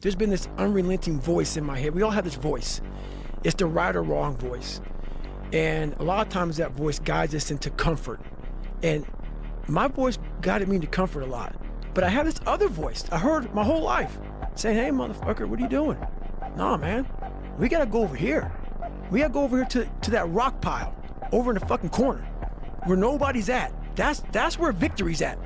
there's been this unrelenting voice in my head. We all have this voice. It's the right or wrong voice. And a lot of times that voice guides us into comfort. And my voice guided me into comfort a lot. But I have this other voice I heard my whole life saying, hey, motherfucker, what are you doing? Nah, man, we gotta go over here. We gotta go over here to that rock pile over in the fucking corner where nobody's at. That's where victory's at.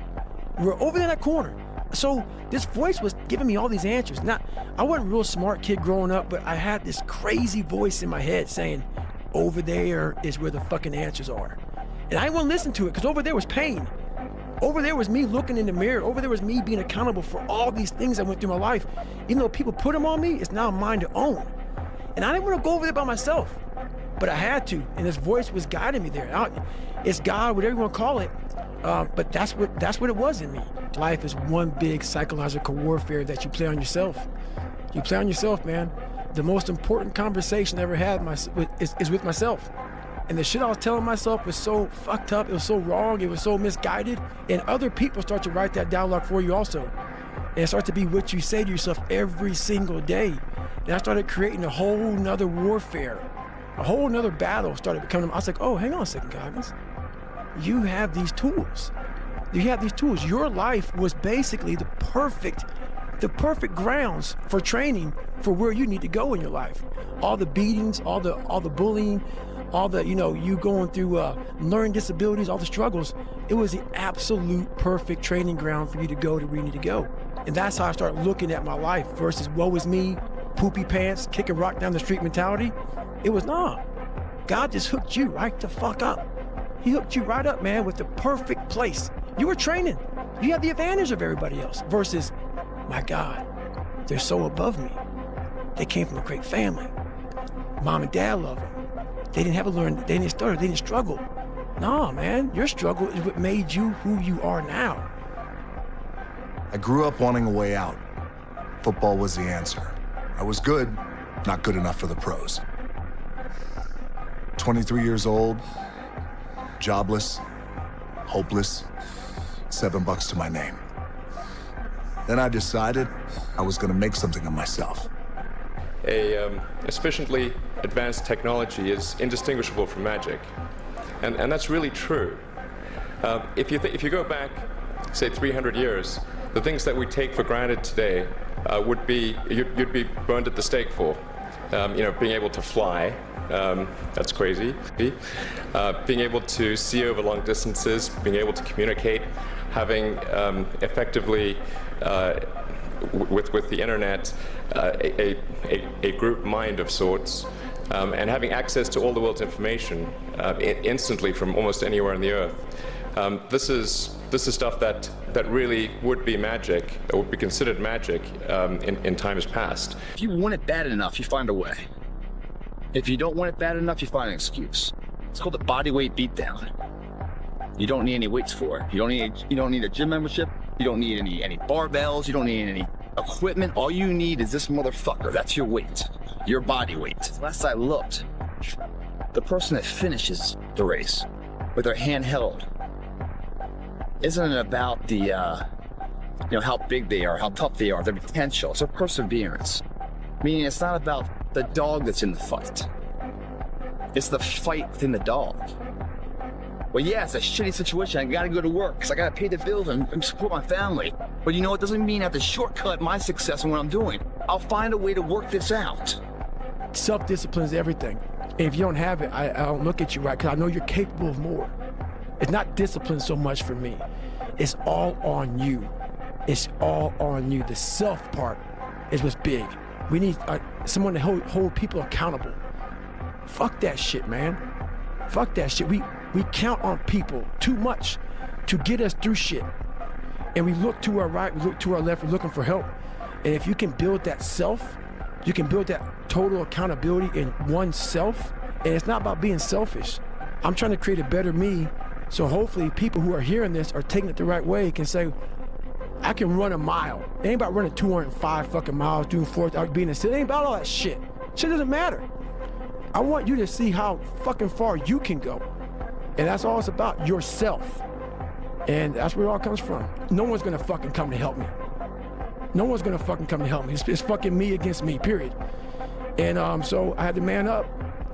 We're over in that corner. So this voice was giving me all these answers. I wasn't a real smart kid growing up, but I had this crazy voice in my head saying, over there is where the fucking answers are. And I didn't want to listen to it because over there was pain. Over there was me looking in the mirror. Over there was me being accountable for all these things I went through my life. Even though people put them on me, it's now mine to own. And I didn't want to go over there by myself, but I had to. And this voice was guiding me there. It's God, whatever you want to call it. But that's what it was in me. Life is one big psychological warfare that you play on yourself. You play on yourself, man. The most important conversation I ever had is with myself. And the shit I was telling myself was so fucked up, it was so wrong, it was so misguided. And other people start to write that dialogue for you also. And it starts to be what you say to yourself every single day. And I started creating a whole nother warfare. A whole nother battle started becoming. I was like, oh, hang on a second, Goggins. You have these tools. You have these tools. Your life was basically the perfect grounds for training for where you need to go in your life. All the beatings, all the bullying, all the, you going through learning disabilities, all the struggles. It was the absolute perfect training ground for you to go to where you need to go. And that's how I started looking at my life versus woe is me, poopy pants, kicking rock down the street mentality. It was God just hooked you right the fuck up. He hooked you right up, man, with the perfect place. You were training. You had the advantage of everybody else versus, my God, they're so above me. They came from a great family. Mom and dad love them. They didn't have to learn, they didn't stutter, they didn't struggle. Nah, man, your struggle is what made you who you are now. I grew up wanting a way out. Football was the answer. I was good, not good enough for the pros. 23 years old, jobless, hopeless, $7 to my name. Then I decided I was gonna make something of myself. A sufficiently advanced technology is indistinguishable from magic. And that's really true. If you go back, say 300 years, the things that we take for granted today would be, you'd be burned at the stake for. Being able to fly, that's crazy. Being able to see over long distances, being able to communicate, having effectively, with the internet, a group mind of sorts, and having access to all the world's information instantly from almost anywhere on the earth. This is stuff that really would be magic, or would be considered magic in times past. If you want it bad enough, you find a way. If you don't want it bad enough, you find an excuse. It's called the body weight beatdown. You don't need any weights for it. You don't need a gym membership. You don't need any barbells. You don't need any equipment. All you need is this motherfucker. That's your weight, your body weight. Last I looked, the person that finishes the race with their hand held isn't it about the, how big they are, how tough they are, their potential. It's their perseverance. Meaning it's not about the dog that's in the fight. It's the fight within the dog. Well, yeah, it's a shitty situation. I gotta go to work because I gotta pay the bills and support my family. But it doesn't mean I have to shortcut my success in what I'm doing. I'll find a way to work this out. Self-discipline is everything. And if you don't have it, I don't look at you right because I know you're capable of more. It's not discipline so much for me. It's all on you. It's all on you. The self part is what's big. We need someone to hold people accountable. Fuck that shit, man. Fuck that shit. We count on people too much to get us through shit. And we look to our right, we look to our left, we're looking for help. And if you can build that self, you can build that total accountability in oneself. And it's not about being selfish. I'm trying to create a better me. So hopefully people who are hearing this are taking it the right way, can say, I can run a mile. It ain't about running 205 fucking miles, doing 4,000, being in the city. It ain't about all that shit. Shit doesn't matter. I want you to see how fucking far you can go. And that's all it's about, yourself. And that's where it all comes from. No one's gonna fucking come to help me. No one's gonna fucking come to help me. It's fucking me against me, period. And so I had to man up.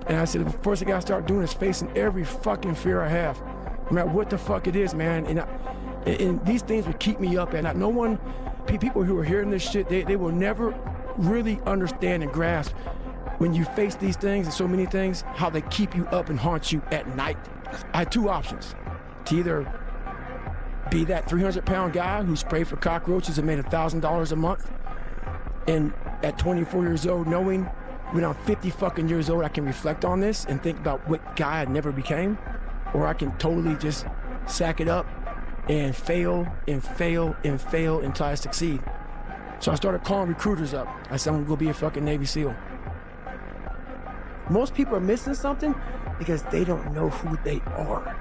And I said, the first thing I gotta start doing is facing every fucking fear I have. No matter what the fuck it is, man. And these things would keep me up at night. No one, people who are hearing this shit, they will never really understand and grasp when you face these things and so many things, how they keep you up and haunt you at night. I had two options. To either be that 300-pound guy who sprayed for cockroaches and made $1,000 a month, and at 24 years old, knowing when I'm 50 fucking years old, I can reflect on this and think about what guy I never became, or I can totally just sack it up and fail and fail and fail until I succeed. So I started calling recruiters up. I said, I'm gonna go be a fucking Navy SEAL. Most people are missing something because they don't know who they are.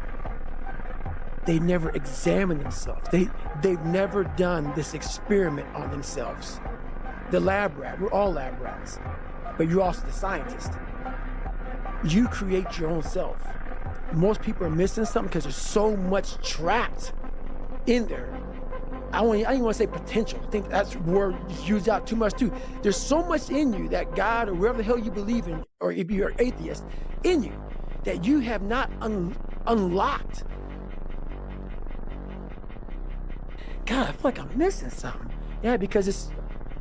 They never examine themselves. They've never done this experiment on themselves. The lab rat, we're all lab rats, but you're also the scientist. You create your own self. Most people are missing something because there's so much trapped in there. I don't even want to say potential. I think that's word used out too much too. There's so much in you that God or wherever the hell you believe in, or if you're an atheist, in you that you have not unlocked. God, I feel like I'm missing something. Yeah, because it's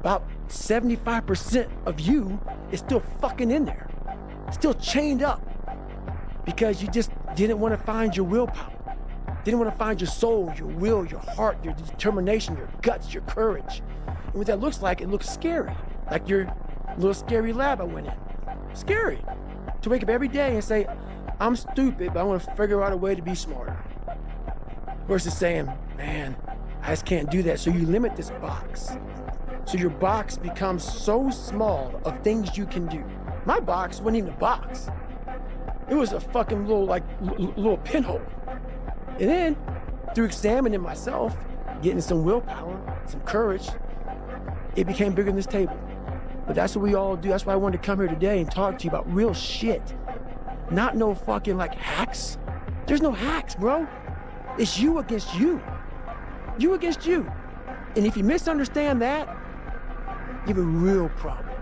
about 75% of you is still fucking in there, still chained up, because you just didn't want to find your willpower. Didn't want to find your soul, your will, your heart, your determination, your guts, your courage. And what that looks like, it looks scary. Like your little scary lab I went in. Scary. To wake up every day and say, I'm stupid, but I want to figure out a way to be smarter. Versus saying, man, I just can't do that. So you limit this box. So your box becomes so small of things you can do. My box wasn't even a box. It was a fucking little pinhole. And then, through examining myself, getting some willpower, some courage, it became bigger than this table. But that's what we all do. That's why I wanted to come here today and talk to you about real shit. Not no fucking like hacks. There's no hacks, bro. It's you against you. You against you. And if you misunderstand that, you have a real problem.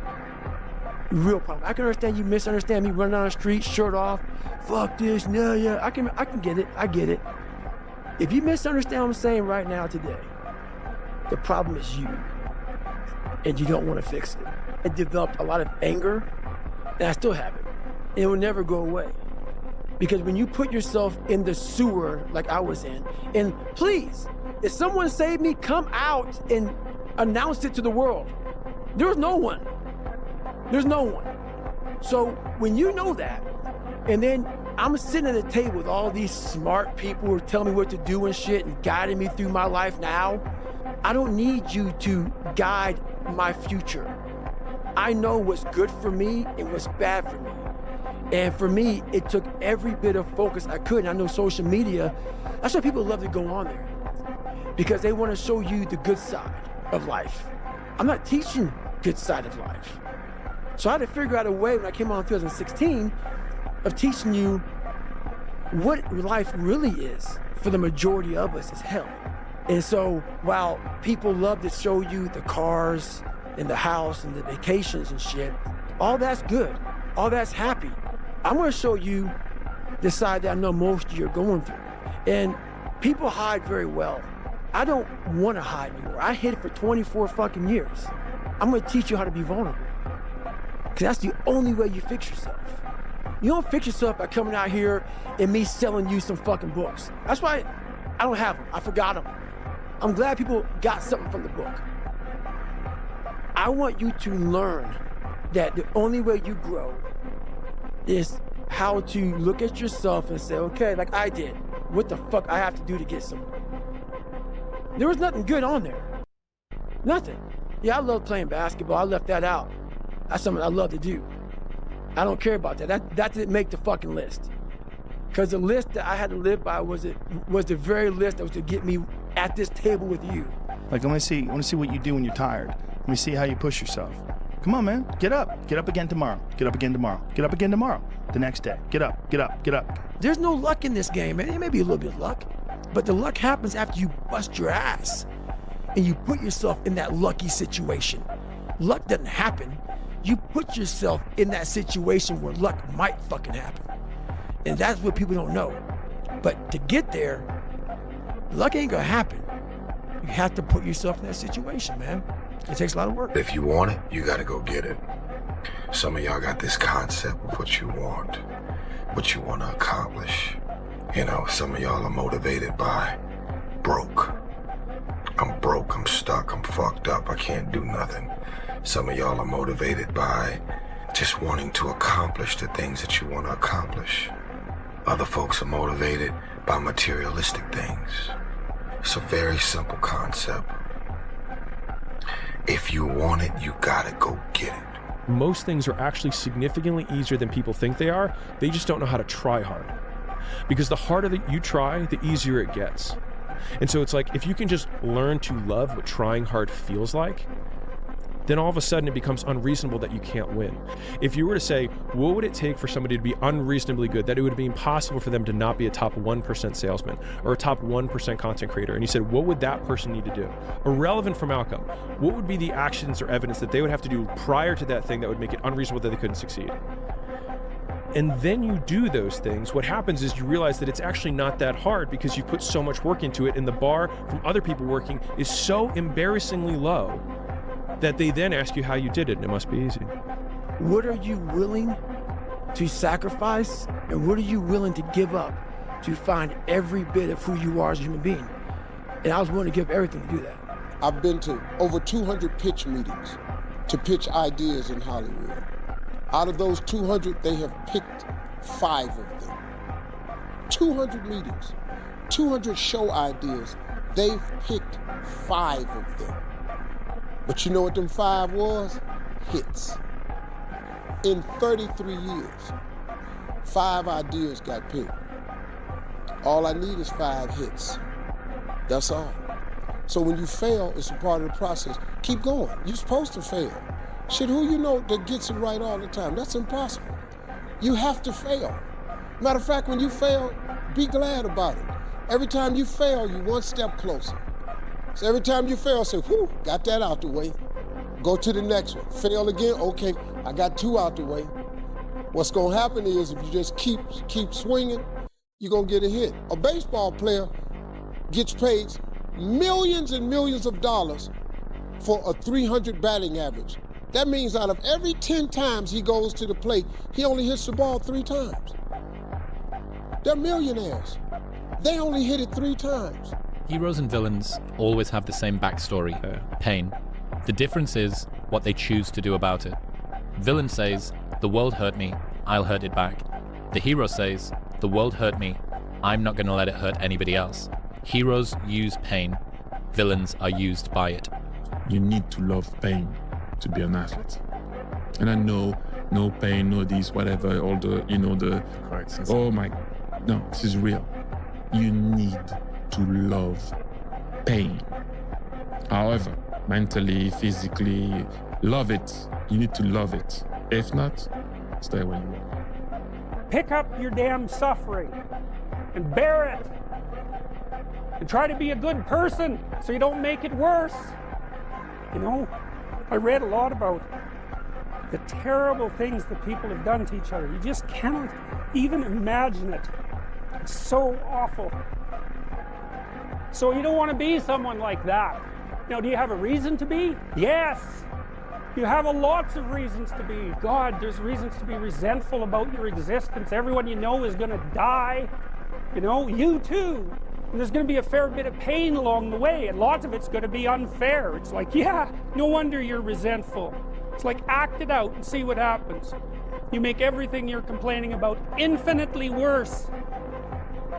Real problem. I can understand you misunderstand me running down the street, shirt off, fuck this, no, yeah. I can get it. I get it. If you misunderstand what I'm saying right now today, the problem is you, and you don't want to fix it. I developed a lot of anger, and I still have it. And it will never go away. Because when you put yourself in the sewer like I was in, and please, if someone saved me, come out and announce it to the world. There's no one. There's no one. So when you know that, and then I'm sitting at a table with all these smart people who are telling me what to do and shit and guiding me through my life now, I don't need you to guide my future. I know what's good for me and what's bad for me. And for me, it took every bit of focus I could. And I know social media, that's why people love to go on there, because they want to show you the good side of life. I'm not teaching good side of life. So I had to figure out a way when I came on in 2016 of teaching you what life really is for the majority of us is hell. And so while people love to show you the cars and the house and the vacations and shit, all that's good, all that's happy. I'm gonna show you the side that I know most of you are going through. And people hide very well. I don't wanna hide anymore. I hid it for 24 fucking years. I'm gonna teach you how to be vulnerable. Because that's the only way you fix yourself. You don't fix yourself by coming out here and me selling you some fucking books. That's why I don't have them. I forgot them. I'm glad people got something from the book. I want you to learn that the only way you grow is how to look at yourself and say, okay, like I did, what the fuck I have to do to get somewhere? There was nothing good on there. Nothing. Yeah, I love playing basketball. I left that out. That's something I love to do. I don't care about that. That didn't make the fucking list. Because the list that I had to live by was the very list that was to get me at this table with you. Like, I want to see what you do when you're tired. Let me see how you push yourself. Come on, man. Get up. Get up again tomorrow. Get up again tomorrow. Get up again tomorrow. The next day. Get up. Get up. Get up. There's no luck in this game, man. It may be a little bit of luck, but the luck happens after you bust your ass. and you put yourself in that lucky situation. Luck doesn't happen. You put yourself in that situation where luck might fucking happen. And that's what people don't know. But to get there, luck ain't gonna happen. You have to put yourself in that situation, man. It takes a lot of work. If you want it, you gotta go get it. Some of y'all got this concept of what you want to accomplish. You know, some of y'all are motivated by broke. I'm broke, I'm stuck, I'm fucked up, I can't do nothing. Some of y'all are motivated by just wanting to accomplish the things that you want to accomplish. Other folks are motivated by materialistic things. It's a very simple concept. If you want it, you gotta go get it. Most things are actually significantly easier than people think they are. They just don't know how to try hard. Because the harder that you try, the easier it gets. And so it's like, if you can just learn to love what trying hard feels like, then all of a sudden it becomes unreasonable that you can't win. If you were to say, what would it take for somebody to be unreasonably good, that it would be impossible for them to not be a top 1% salesman or a top 1% content creator, and you said, what would that person need to do? Irrelevant from outcome, what would be the actions or evidence that they would have to do prior to that thing that would make it unreasonable that they couldn't succeed? And then you do those things, what happens is you realize that it's actually not that hard because you've put so much work into it, and the bar from other people working is so embarrassingly low that they then ask you how you did it, and it must be easy. What are you willing to sacrifice, and what are you willing to give up to find every bit of who you are as a human being? And I was willing to give everything to do that. I've been to over 200 pitch meetings to pitch ideas in Hollywood. Out of those 200, they have picked 5 of them. 200 meetings, 200 show ideas, they've picked 5 of them. But you know what them 5 was? Hits. In 33 years, 5 ideas got picked. All I need is 5 hits. That's all. So when you fail, it's a part of the process. Keep going. You're supposed to fail. Shit, who you know that gets it right all the time? That's impossible. You have to fail. Matter of fact, when you fail, be glad about it. Every time you fail, you're one step closer. So every time you fail, say, whew, got that out the way. Go to the next one. Fail again, okay, I got 2 out the way. What's gonna happen is if you just keep swinging, you're gonna get a hit. A baseball player gets paid millions and millions of dollars for a 300 batting average. That means out of every 10 times he goes to the plate, he only hits the ball 3 times. They're millionaires. They only hit it 3 times. Heroes and villains always have the same backstory, pain. The difference is what they choose to do about it. Villain says, the world hurt me, I'll hurt it back. The hero says, the world hurt me, I'm not going to let it hurt anybody else. Heroes use pain, villains are used by it. You need to love pain to be an athlete. And I know, no pain, no this, whatever, all the, oh my, no, this is real. You need to love pain. However, mentally, physically, love it. You need to love it. If not, stay where you are. Pick up your damn suffering and bear it. And try to be a good person so you don't make it worse. You know, I read a lot about the terrible things that people have done to each other. You just cannot even imagine it. It's so awful. So you don't want to be someone like that. Now, do you have a reason to be? Yes. You have lots of reasons to be. God, there's reasons to be resentful about your existence. Everyone you know is going to die. You know, you too. And there's going to be a fair bit of pain along the way, and lots of it's going to be unfair. It's like, yeah, no wonder you're resentful. It's like, act it out and see what happens. You make everything you're complaining about infinitely worse.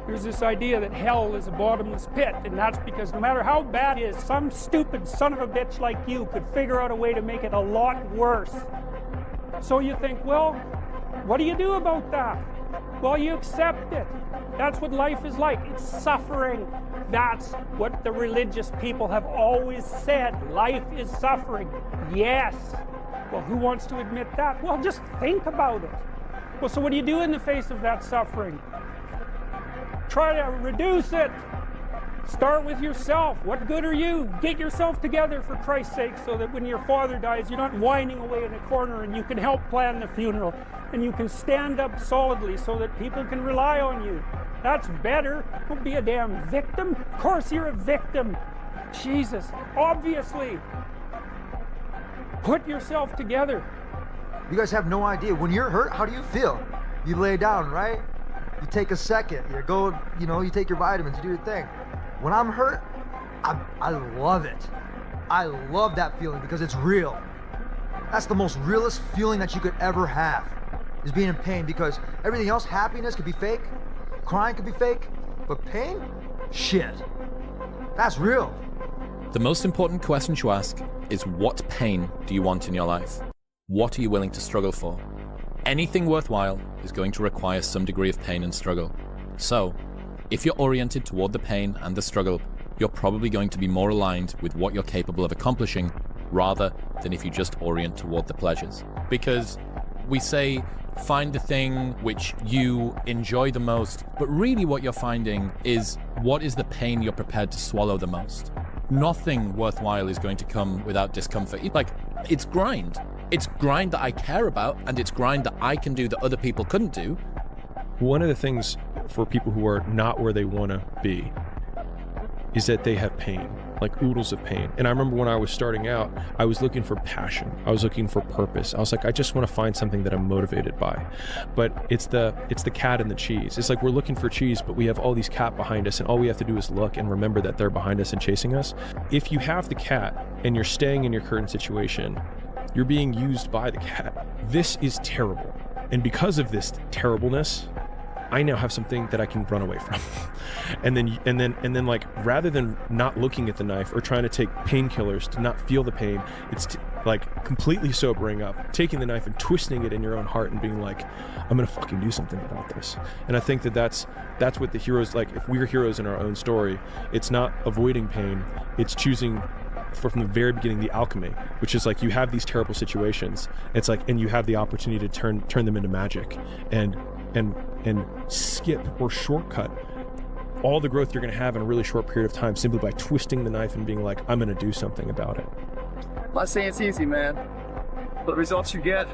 There's this idea that hell is a bottomless pit, and that's because no matter how bad it is, some stupid son of a bitch like you could figure out a way to make it a lot worse. So you think, well, what do you do about that? Well, you accept it. That's what life is like. It's suffering. That's what the religious people have always said. Life is suffering. Yes. Well, who wants to admit that? Well, just think about it. Well, so what do you do in the face of that suffering? Try to reduce it. Start with yourself. What good are you? Get yourself together for Christ's sake, so that when your father dies, you're not whining away in a corner, and you can help plan the funeral, and you can stand up solidly so that people can rely on you. That's better. Don't be a damn victim. Of course you're a victim. Jesus, obviously. Put yourself together. You guys have no idea. When you're hurt, how do you feel? You lay down, right? You take a second, you go, you take your vitamins, you do your thing. When I'm hurt, I love it. I love that feeling because it's real. That's the most realest feeling that you could ever have, is being in pain, because everything else, happiness could be fake, crying could be fake, but pain, shit, that's real. The most important question to ask is, what pain do you want in your life? What are you willing to struggle for? Anything worthwhile is going to require some degree of pain and struggle. So, if you're oriented toward the pain and the struggle, you're probably going to be more aligned with what you're capable of accomplishing, rather than if you just orient toward the pleasures. Because we say, find the thing which you enjoy the most, but really what you're finding is, what is the pain you're prepared to swallow the most? Nothing worthwhile is going to come without discomfort. It's grind. It's grind that I care about, and it's grind that I can do that other people couldn't do. One of the things for people who are not where they want to be is that they have pain, like oodles of pain. And I remember when I was starting out, I was looking for passion. I was looking for purpose. I was like, I just want to find something that I'm motivated by. But it's the cat and the cheese. It's like we're looking for cheese, but we have all these cat behind us, and all we have to do is look and remember that they're behind us and chasing us. If you have the cat and you're staying in your current situation, you're being used by the cat. This is terrible. And because of this terribleness, I now have something that I can run away from. and then like, rather than not looking at the knife or trying to take painkillers to not feel the pain, it's like completely sobering up, taking the knife and twisting it in your own heart and being like, I'm gonna fucking do something about this. And I think that that's what the heroes, like, if we're heroes in our own story, it's not avoiding pain, it's choosing from the very beginning the alchemy, which is like, you have these terrible situations, it's like, and you have the opportunity to turn them into magic and skip or shortcut all the growth you're going to have in a really short period of time simply by twisting the knife and being like, I'm going to do something about it. I'm not saying it's easy, man, but the results you get,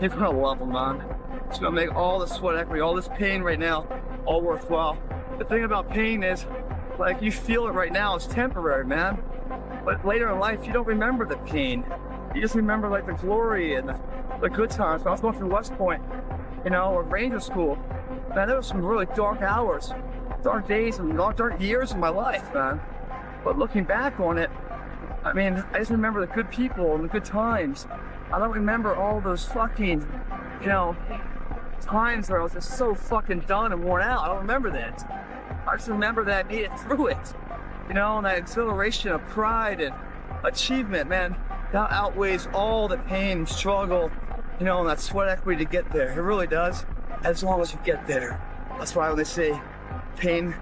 you're going to love them, man. It's going to make all the sweat equity, all this pain right now, all worthwhile. The thing about pain is, like, you feel it right now, it's temporary, man. But later in life, you don't remember the pain. You just remember, like, the glory and the good times. When I was going through West Point, or Ranger School, man, there were some really dark hours, dark days, and dark years in my life, man. But looking back on it, I mean, I just remember the good people and the good times. I don't remember all those fucking, times where I was just so fucking done and worn out. I don't remember that. I just remember that I made it through it. And that exhilaration of pride and achievement, man, that outweighs all the pain, struggle, and that sweat equity to get there. It really does, as long as you get there. That's why when they say pain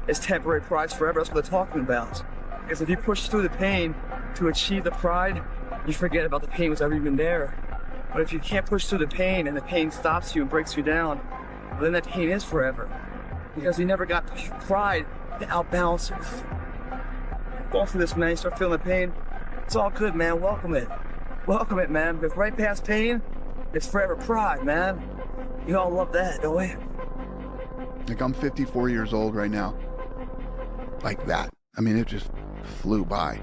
is temporary, pride's forever, that's what they're talking about. Because if you push through the pain to achieve the pride, you forget about the pain was ever even there. But if you can't push through the pain and the pain stops you and breaks you down, well, then that pain is forever. Because you never got pride to outbalance it. Go through this, man, you start feeling the pain, it's all good, man, welcome it. Welcome it, man, because right past pain, it's forever pride, man. You all love that, don't we? Like, I'm 54 years old right now. Like that. I mean, it just flew by.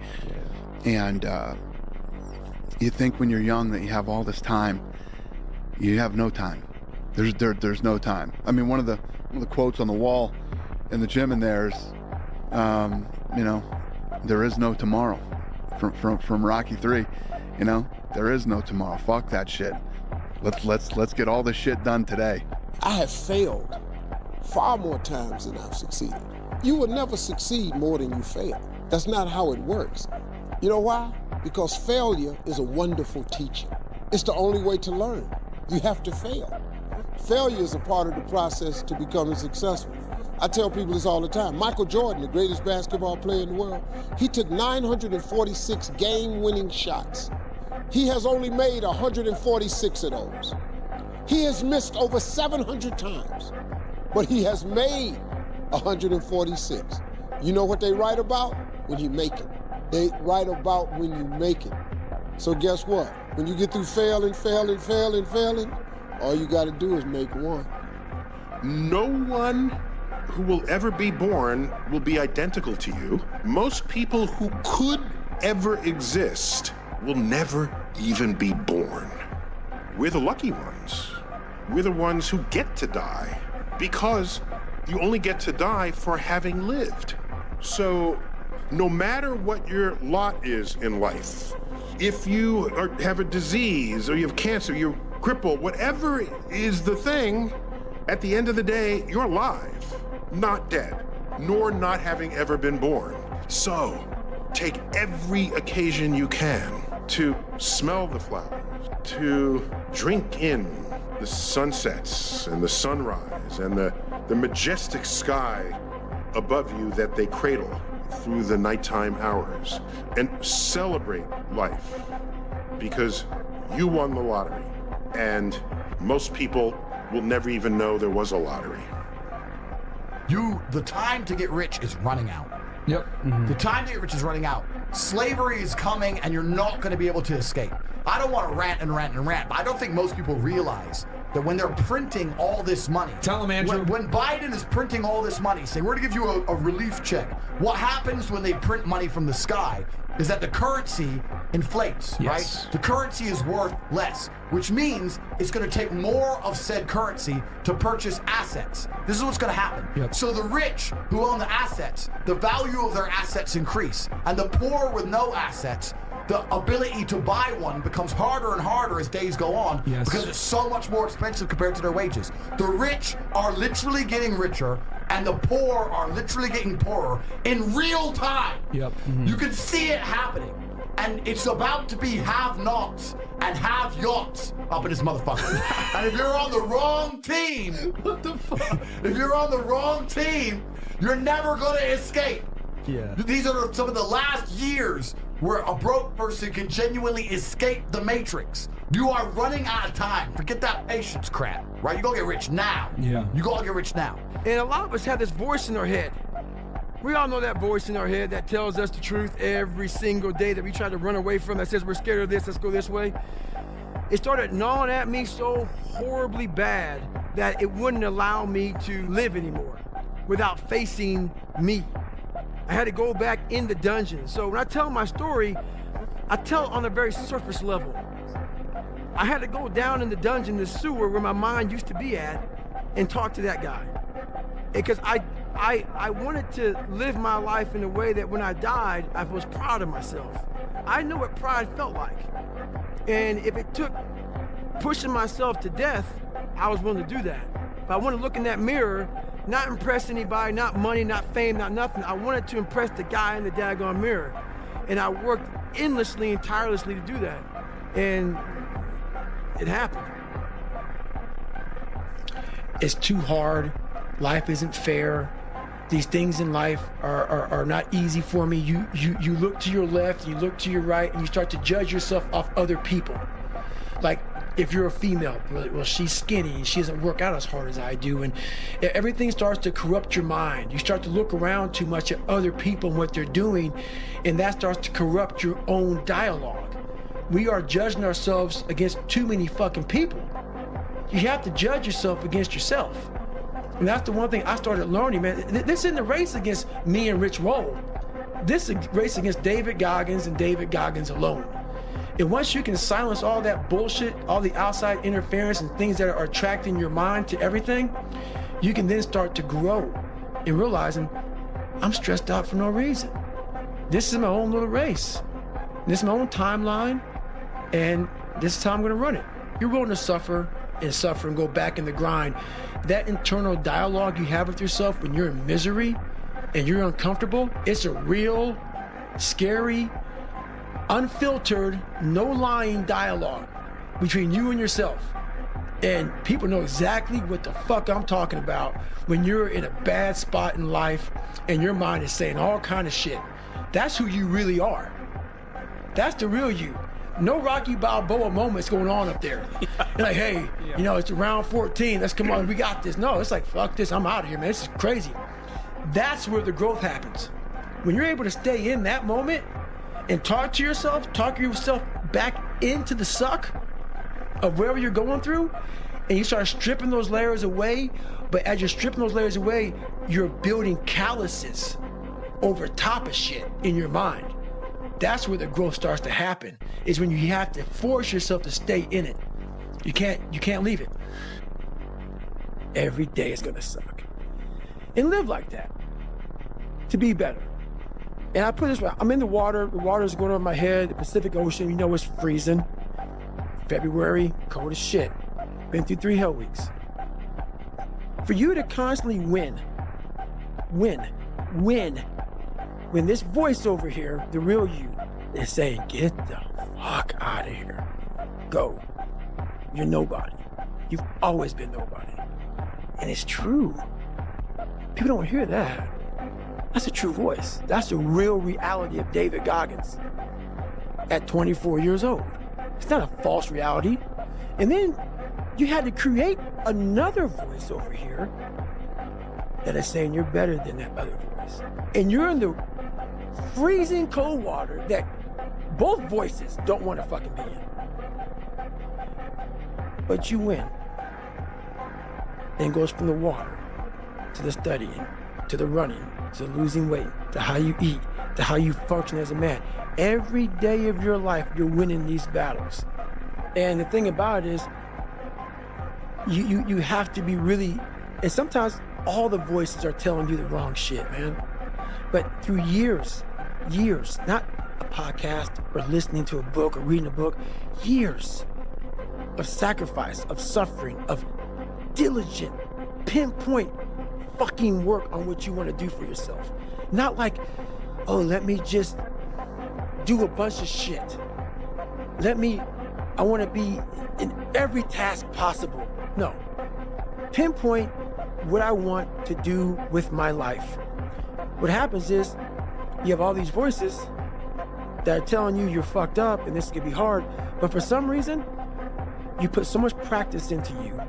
And you think when you're young that you have all this time. You have no time. There's no time. I mean, one of the quotes on the wall in the gym in there is, there is no tomorrow. From Rocky 3, there is no tomorrow. Fuck that shit. Let's get all this shit done today. I have failed far more times than I've succeeded. You will never succeed more than you fail. That's not how it works. You know why? Because failure is a wonderful teacher. It's the only way to learn. You have to fail. Failure is a part of the process to becoming successful. I tell people this all the time. Michael Jordan, the greatest basketball player in the world, he took 946 game-winning shots. He has only made 146 of those. He has missed over 700 times, but he has made 146. You know what they write about? When you make it. They write about when you make it. So guess what? When you get through failing, all you gotta do is make one. No one who will ever be born will be identical to you. Most people who could ever exist will never even be born. We're the lucky ones. We're the ones who get to die because you only get to die for having lived. So no matter what your lot is in life, if you have a disease or you have cancer, you're crippled, whatever is the thing, at the end of the day, you're alive, not dead, nor not having ever been born. So take every occasion you can to smell the flowers, to drink in the sunsets and the sunrise and the majestic sky above you that they cradle through the nighttime hours, and celebrate life because you won the lottery, and most people will never even know there was a lottery. The time to get rich is running out. Yep. Mm-hmm. The time to get rich is running out. Slavery is coming and you're not going to be able to escape. I don't want to rant, but I don't think most people realize that when they're printing all this money. Tell them, Andrew. When Biden is printing all this money, say, we're going to give you a relief check. What happens when they print money from the sky is that the currency inflates, yes. right? The currency is worth less, which means it's going to take more of said currency to purchase assets. This is what's going to happen. Yep. So the rich who own the assets, the value of their assets increase, and the poor with no assets, the ability to buy one becomes harder and harder as days go on, yes. because it's so much more expensive compared to their wages. The rich are literally getting richer, and the poor are literally getting poorer in real time. Yep. Mm-hmm. You can see it happening. And it's about to be have-nots and have-yachts up in this motherfucker. And if you're on the wrong team, what the fuck? If you're on the wrong team, you're never gonna escape. Yeah. These are some of the last years where a broke person can genuinely escape the matrix. You are running out of time. Forget that patience crap, right? You gonna get rich now. Yeah. You gonna get rich now. And a lot of us have this voice in our head. We all know that voice in our head that tells us the truth every single day that we try to run away from, that says we're scared of this, let's go this way. It started gnawing at me so horribly bad that it wouldn't allow me to live anymore without facing me. I had to go back in the dungeon. So when I tell my story, I tell it on a very surface level. I had to go down in the dungeon, the sewer where my mind used to be at, and talk to that guy. Because I wanted to live my life in a way that when I died, I was proud of myself. I knew what pride felt like. And if it took pushing myself to death, I was willing to do that. If I wanted to look in that mirror, not impress anybody, not money, not fame, not nothing. I wanted to impress the guy in the daggone mirror. And I worked endlessly and tirelessly to do that. And it happened. It's too hard. Life isn't fair. These things in life are not easy for me. You look to your left, you look to your right, and you start to judge yourself off other people. Like, if you're a female, well, she's skinny and she doesn't work out as hard as I do, and everything starts to corrupt your mind. You start to look around too much at other people and what they're doing, and that starts to corrupt your own dialogue. We are judging ourselves against too many fucking people. You have to judge yourself against yourself. And that's the one thing I started learning, man. This isn't a race against me and Rich Roll. This is a race against David Goggins and David Goggins alone. And once you can silence all that bullshit, all the outside interference and things that are attracting your mind to everything, you can then start to grow and realizing I'm stressed out for no reason. This is my own little race. This is my own timeline, and this is how I'm gonna run it. You're willing to suffer and go back in the grind. That internal dialogue you have with yourself when you're in misery and you're uncomfortable, it's a real, scary, unfiltered, no lying dialogue between you and yourself. And people know exactly what the fuck I'm talking about when you're in a bad spot in life and your mind is saying all kind of shit. That's who you really are. That's the real you. No Rocky Balboa moments going on up there. You're like, hey, you know, it's round 14. Let's come on, we got this. No, it's like, fuck this, I'm out of here, man. This is crazy. That's where the growth happens. When you're able to stay in that moment and talk yourself back into the suck of wherever you're going through, and you start stripping those layers away, but as you're stripping those layers away, you're building calluses over top of shit in your mind. That's where the growth starts to happen, is when you have to force yourself to stay in it. You can't leave it. Every day is gonna suck. And live like that, to be better. And I put it this way, I'm in the water's going over my head, the Pacific Ocean, you know it's freezing. February, cold as shit. Been through 3 hell weeks. For you to constantly win, when this voice over here, the real you, is saying, get the fuck out of here. Go. You're nobody. You've always been nobody. And it's true. People don't hear that. That's a true voice. That's the real reality of David Goggins at 24 years old. It's not a false reality. And then you had to create another voice over here that is saying you're better than that other voice. And you're in the freezing cold water that both voices don't want to fucking be in. But you win. And it goes from the water to the studying, to the running, to losing weight, to how you eat, to how you function as a man. Every day of your life, you're winning these battles. And the thing about it is, you have to be really, and sometimes all the voices are telling you the wrong shit, man. But through years, not a podcast or listening to a book or reading a book, years of sacrifice, of suffering, of diligent, pinpoint fucking work on what you want to do for yourself. Not like, oh, let me just do a bunch of shit. I want to be in every task possible. No. Pinpoint what I want to do with my life. What happens is you have all these voices that are telling you you're fucked up and this could be hard, but for some reason, you put so much practice into you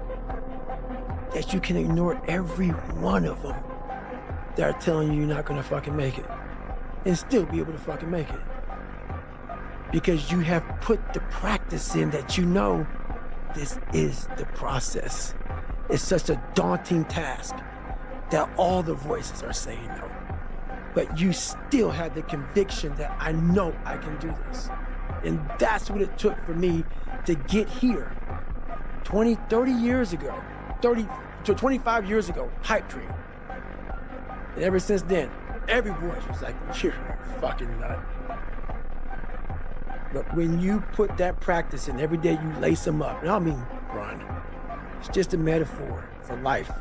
that you can ignore every one of them that are telling you you're not gonna fucking make it and still be able to fucking make it. Because you have put the practice in that you know this is the process. It's such a daunting task that all the voices are saying no. But you still have the conviction that I know I can do this. And that's what it took for me to get here. 30 years ago, 25 years ago, hype train. And ever since then, every voice was like, you're a fucking nut. But when you put that practice in, every day you lace them up, and I don't mean run, it's just a metaphor for life.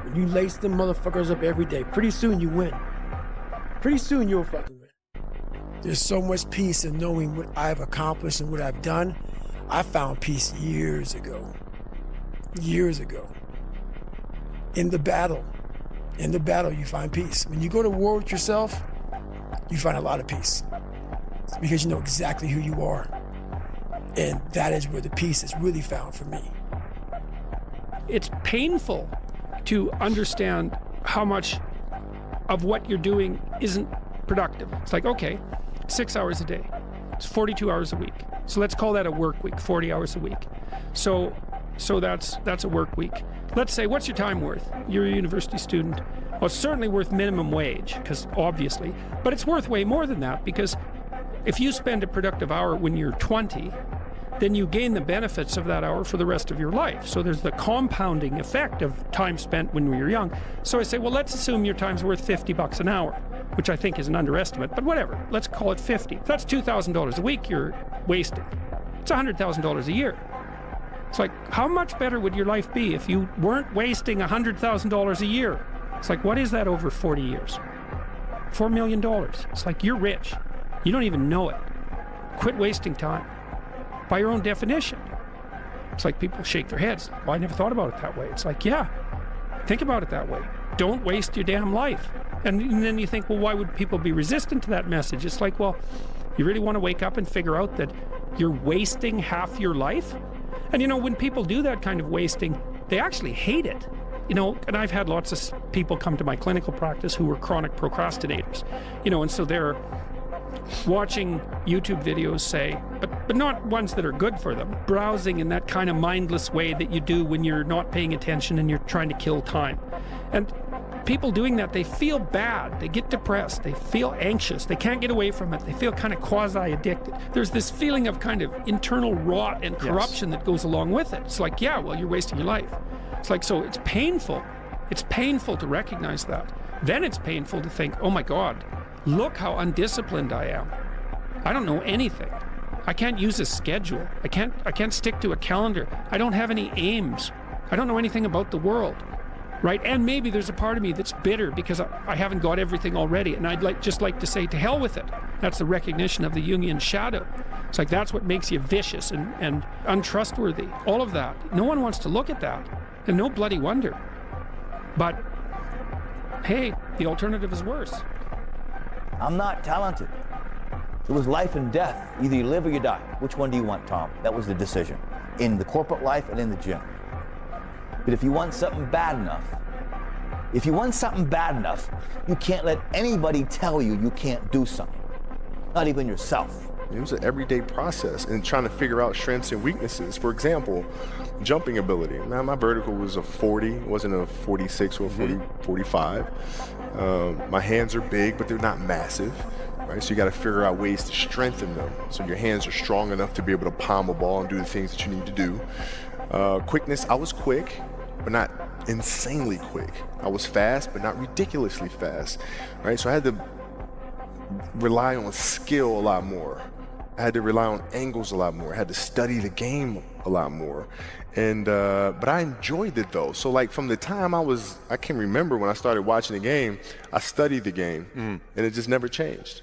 When you lace them motherfuckers up every day, pretty soon you win. Pretty soon you'll fucking win. There's so much peace in knowing what I've accomplished and what I've done. I found peace years ago. Years ago. In the battle you find peace. When you go to war with yourself, you find a lot of peace. It's because you know exactly who you are. And that is where the peace is really found for me. It's painful to understand how much of what you're doing isn't productive. It's like, okay, 6 hours a day. It's 42 hours a week. So let's call that a work week, 40 hours a week. So that's a work week. Let's say, what's your time worth? You're a university student. Well, it's certainly worth minimum wage, because obviously, but it's worth way more than that, because if you spend a productive hour when you're 20, then you gain the benefits of that hour for the rest of your life. So there's the compounding effect of time spent when you're young. So I say, well, let's assume your time's worth $50 an hour, which I think is an underestimate, but whatever, let's call it 50. That's $2,000 a week you're wasting. It's $100,000 a year. It's like, how much better would your life be if you weren't wasting $100,000 a year? It's like, what is that over 40 years? $4 million. It's like, you're rich. You don't even know it. Quit wasting time. By your own definition. It's like people shake their heads. Like, well, I never thought about it that way. It's like, yeah, think about it that way. Don't waste your damn life. And then you think, well, why would people be resistant to that message? It's like, well, you really want to wake up and figure out that you're wasting half your life? And you know, when people do that kind of wasting, they actually hate it. you know, and I've had lots of people come to my clinical practice who were chronic procrastinators, you know, and so they're watching YouTube videos, say, but not ones that are good for them, browsing in that kind of mindless way that you do when you're not paying attention and you're trying to kill time. And people doing that, they feel bad, they get depressed, they feel anxious, they can't get away from it, they feel kind of quasi-addicted. There's this feeling of kind of internal rot and corruption that goes along with it. It's like, yeah, well, you're wasting your life. It's like, so it's painful. It's painful to recognize that. Then it's painful to think, oh my God, look how undisciplined I am. I don't know anything. I can't use a schedule. I can't stick to a calendar. I don't have any aims. I don't know anything about the world. Right? And maybe there's a part of me that's bitter because I haven't got everything already, and I'd just like to say, to hell with it. That's the recognition of the Jungian shadow. It's like that's what makes you vicious and untrustworthy. All of that. No one wants to look at that, and no bloody wonder. But hey, the alternative is worse. I'm not talented. It was life and death. Either you live or you die. Which one do you want, Tom? That was the decision. In the corporate life and in the gym. But if you want something bad enough, you can't let anybody tell you you can't do something. Not even yourself. It was an everyday process in trying to figure out strengths and weaknesses. For example, jumping ability. Now, my vertical was a 40, it wasn't a 46 or a 40, 45. My hands are big, but they're not massive. Right? So you got to figure out ways to strengthen them. So your hands are strong enough to be able to palm a ball and do the things that you need to do. Quickness, I was quick, but not insanely quick. I was fast, but not ridiculously fast. Right? So I had to rely on skill a lot more. I had to rely on angles a lot more. I had to study the game a lot more. And but I enjoyed it though. So like from the time I can remember when I started watching the game, I studied the game and it just never changed.